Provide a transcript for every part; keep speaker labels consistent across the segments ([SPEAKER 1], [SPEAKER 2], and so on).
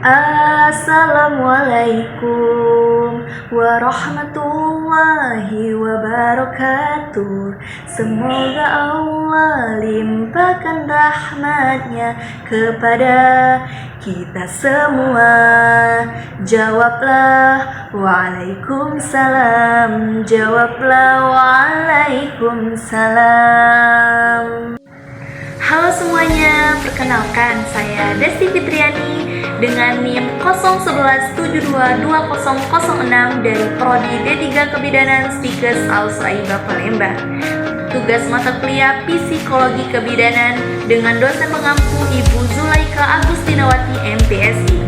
[SPEAKER 1] Assalamualaikum warahmatullahi wabarakatuh. Semoga Allah limpahkan rahmatnya kepada kita semua. Jawablah waalaikumsalam. Jawablah waalaikumsalam. Halo semuanya, perkenalkan saya Desti Fitriani dengan NIM 0117220006 dari Prodi D3 Kebidanan Stikes Al-Saibah Palembang. Tugas mata kuliah Psikologi Kebidanan dengan dosen pengampu Ibu Zulaika Agustinawati MPSI.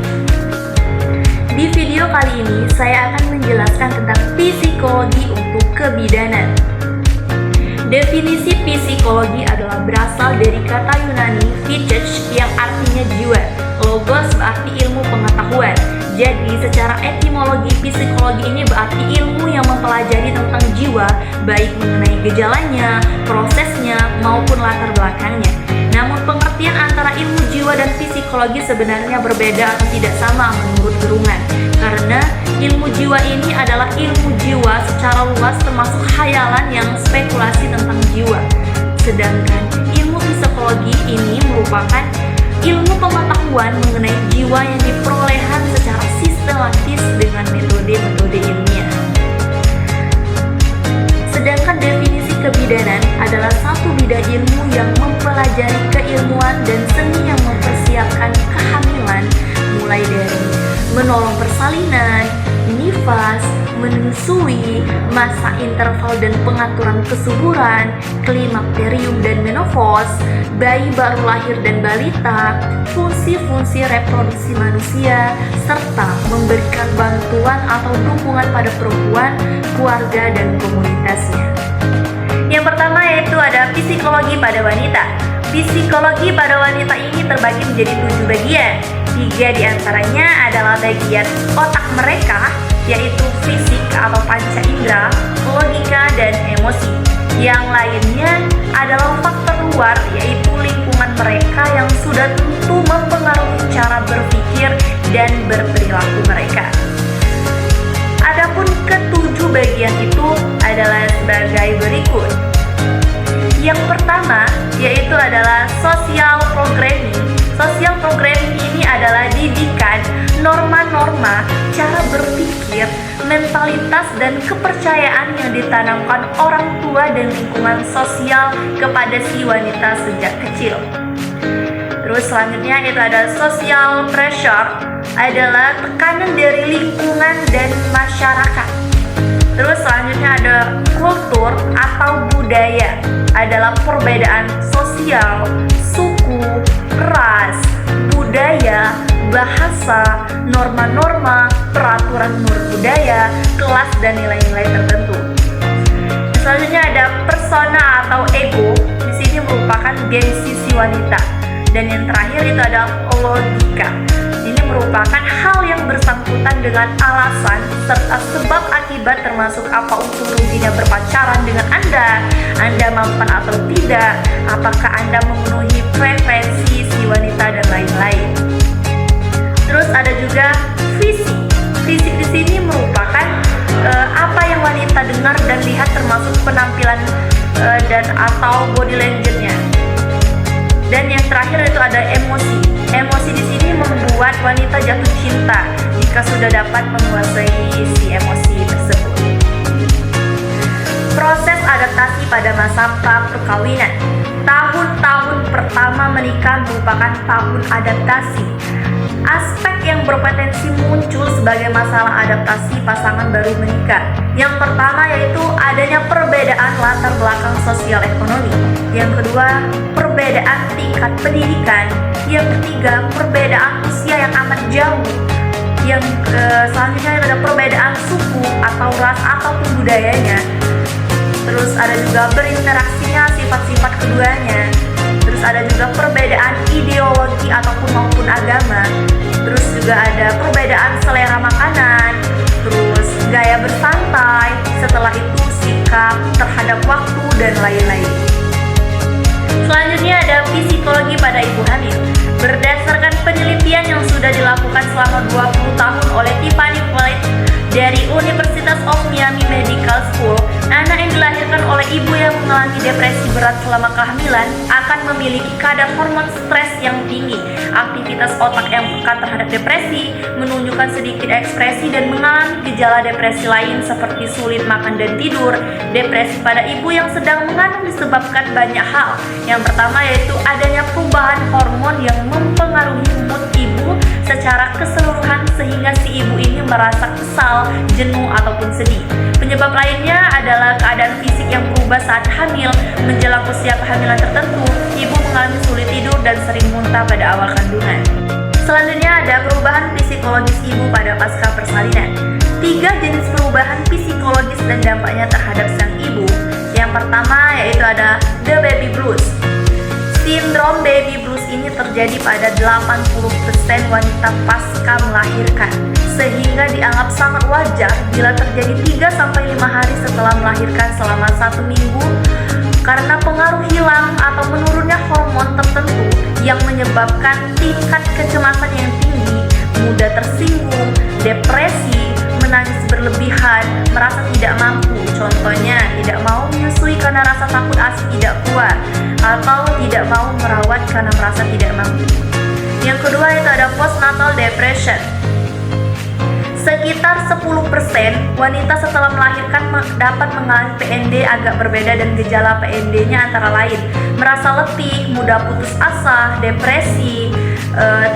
[SPEAKER 1] Di video kali ini saya akan menjelaskan tentang psikologi untuk kebidanan. Definisi psikologi adalah berasal dari kata Yunani physis yang artinya jiwa. Logos berarti ilmu pengetahuan. Jadi secara etimologi psikologi ini berarti ilmu yang mempelajari tentang jiwa, baik mengenai gejalanya, prosesnya, maupun latar belakangnya. Namun pengertian antara ilmu jiwa dan psikologi sebenarnya berbeda atau tidak sama menurut Gerungan. Karena ilmu jiwa ini adalah ilmu jiwa secara luas termasuk khayalan yang spekulasi tentang jiwa. Sedangkan ilmu psikologi ini merupakan ilmu pengetahuan mengenai jiwa yang diperolehkan secara sistematis dengan metode-metode ilmiah. Sedangkan definisi kebidanan adalah satu bidang ilmu yang mempelajari keilmuan dan seni yang mempersiapkan kehamilan, mulai dari menolong persalinan, nifas, menyusui, masa interval dan pengaturan kesuburan, klimakterium dan menopause, bayi baru lahir dan balita, fungsi-fungsi reproduksi manusia, serta memberikan bantuan atau dukungan pada perempuan, keluarga, dan komunitasnya. Yang pertama yaitu ada psikologi pada wanita. Psikologi pada wanita ini terbagi menjadi 7 bagian. 3 diantaranya adalah bagian otak mereka, yaitu fisik atau panca indera, logika, dan emosi. Yang lainnya adalah faktor luar, yaitu lingkungan mereka yang sudah tentu mempengaruhi cara berpikir dan berperilaku mereka. Adapun ketujuh bagian itu adalah sebagai berikut. Yang pertama yaitu adalah social programming. Social programming ini adalah didikan norma-norma, cara berpikir, mentalitas, dan kepercayaan yang ditanamkan orang tua dan lingkungan sosial kepada si wanita sejak kecil. Terus selanjutnya itu ada social pressure, adalah tekanan dari lingkungan dan masyarakat. Terus selanjutnya ada kultur atau budaya, adalah perbedaan sosial, suku, ras, budaya, bahasa, norma-norma, peraturan menurut budaya, kelas, dan nilai-nilai tertentu. Selanjutnya ada persona atau ego. Di sini merupakan gengsi si wanita. Dan yang terakhir itu ada logika. Ini merupakan hal yang bersangkutan dengan alasan serta sebab akibat, termasuk apa untung ruginya berpacaran dengan Anda mampan atau tidak, apakah Anda memenuhi preferensi si wanita, dan lain-lain. Terus ada juga fisik. Fisik di sini merupakan apa yang wanita dengar dan lihat, termasuk penampilan dan atau body language-nya. Dan yang terakhir itu ada emosi. Emosi di sini membuat wanita jatuh cinta jika sudah dapat menguasai si emosi tersebut. Proses adaptasi pada masa pra-perkawinan. Tahun-tahun pertama menikah merupakan tahun adaptasi. Aspek yang berpotensi muncul sebagai masalah adaptasi pasangan baru menikah. Yang pertama yaitu adanya perbedaan latar belakang sosial ekonomi. Yang kedua, perbedaan tingkat pendidikan. Yang ketiga, perbedaan usia yang amat jauh. Yang selanjutnya ada perbedaan suku atau ras ataupun budayanya. Terus ada juga berinteraksinya sifat-sifat keduanya. Terus ada juga perbedaan ideologi ataupun maupun agama. Terus juga ada perbedaan selera makanan. Terus gaya bersantai. Setelah itu sikap terhadap waktu dan lain-lain. Selanjutnya ada psikologi pada ibu hamil. Berdasarkan penelitian yang sudah dilakukan selama Di University of Miami Medical School, anak yang dilahirkan oleh ibu yang mengalami depresi berat selama kehamilan akan memiliki kadar hormon stres yang tinggi. Aktivitas otak yang peka terhadap depresi menunjukkan sedikit ekspresi dan mengalami gejala depresi lain seperti sulit makan dan tidur. Depresi pada ibu yang sedang mengandung disebabkan banyak hal. Yang pertama yaitu adanya perubahan hormon yang mempengaruhi mood ibu secara keseluruhan sehingga si ibu ini merasa kesal, jenuh ataupun sedih. Penyebab lainnya adalah keadaan fisik yang berubah saat hamil. Menjelang usia kehamilan tertentu, ibu mengalami sulit tidur dan sering muntah pada awal kandungan. Selanjutnya ada perubahan psikologis ibu pada pasca persalinan. 3 jenis perubahan psikologis dan dampaknya terhadap sang ibu. Yang pertama yaitu ada the baby blues. Sindrom baby blues ini terjadi pada 80% wanita pasca melahirkan, sehingga dianggap sangat wajar bila terjadi 3-5 hari setelah melahirkan selama 1 minggu karena pengaruh hilang atau menurunnya hormon tertentu yang menyebabkan tingkat kecemasan yang tinggi, mudah tersinggung, depresi, menangis berlebihan, merasa tidak mampu, contohnya tidak mau menyusui karena rasa takut ASI tidak kuat, atau tidak mau merawat karena merasa tidak mampu. Yang kedua itu ada postnatal depression. Sekitar 10% wanita setelah melahirkan dapat mengalami PND agak berbeda dan gejala PND-nya antara lain merasa letih, mudah putus asa, depresi,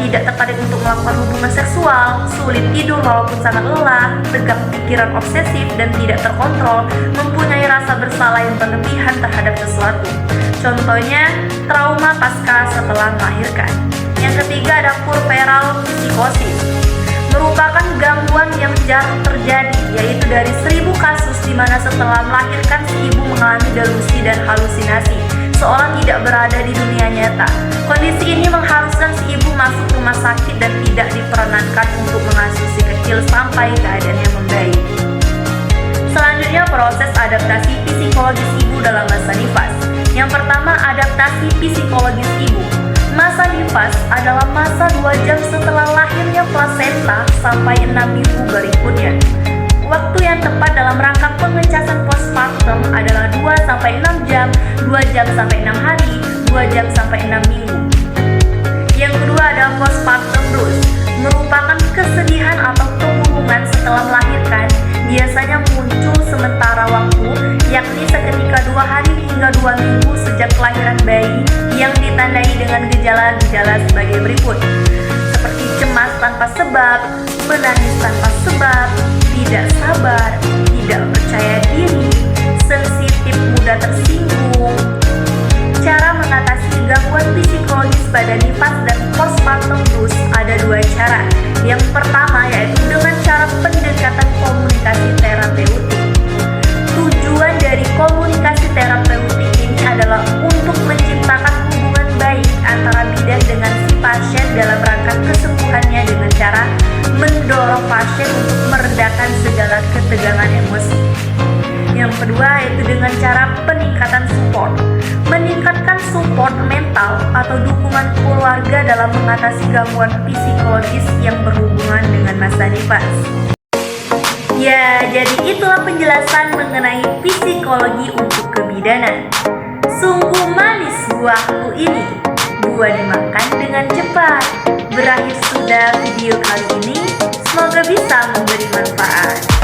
[SPEAKER 1] tidak tertarik untuk melakukan hubungan seksual, sulit tidur walaupun sangat lelah, tegak pikiran obsesif dan tidak terkontrol, mempunyai rasa bersalah yang berlebihan terhadap sesuatu. Contohnya, trauma pasca setelah melahirkan. Yang ketiga ada puerperal psikosis. Merupakan gangguan yang jarang terjadi, yaitu dari 1000 kasus di mana setelah melahirkan si ibu mengalami delusi dan halusinasi, seolah tidak berada di dunia nyata. Kondisi ini mengharuskan si ibu masuk rumah sakit dan tidak diperkenankan untuk mengasuh si kecil sampai keadaannya membaik. Selanjutnya proses adaptasi psikologis ibu dalam masa nifas. Yang pertama, adaptasi psikologis ibu. Masa nifas adalah masa 2 jam setelah lahirnya plasenta sampai 6 minggu berikutnya. Waktu yang tepat dalam rangka pengecasan postpartum adalah 2-6 jam, 2 jam sampai 6 hari, 2 jam sampai 6 minggu. Yang kedua ada postpartum blues, merupakan kesedihan atau kemurungan setelah melahirkan, biasanya muncul sementara waktu, yakni seketika 2 hari hingga 2 minggu sejak kelahiran bayi yang ditandai dengan gejala-gejala sebagai berikut, seperti cemas tanpa sebab, menangis tanpa sebab, tidak sabar, tidak percaya diri, sensitif, mudah tersinggung. Cara mengatasi gangguan psikologis pada nifas dan postpartum blues ada 2 cara. Yang pertama yaitu dengan cara pendekatan komunikasi terapeutik. Tujuan dari komunikasi terapeutik ini adalah untuk menciptakan hubungan baik antara bidan dengan si pasien dalam rangka kesembuhannya dengan cara mendorong pasien untuk meredakan segala ketegangan emosi. Yang kedua yaitu dengan cara peningkatan support. Meningkatkan support mental atau dukungan keluarga dalam mengatasi gangguan psikologis yang berhubungan dengan masa nifas. Ya, jadi itulah penjelasan mengenai psikologi untuk kebidanan. Sungguh manis buahku ini, buah dimakan dengan cepat. Berakhir sudah video kali ini, semoga bisa memberi manfaat.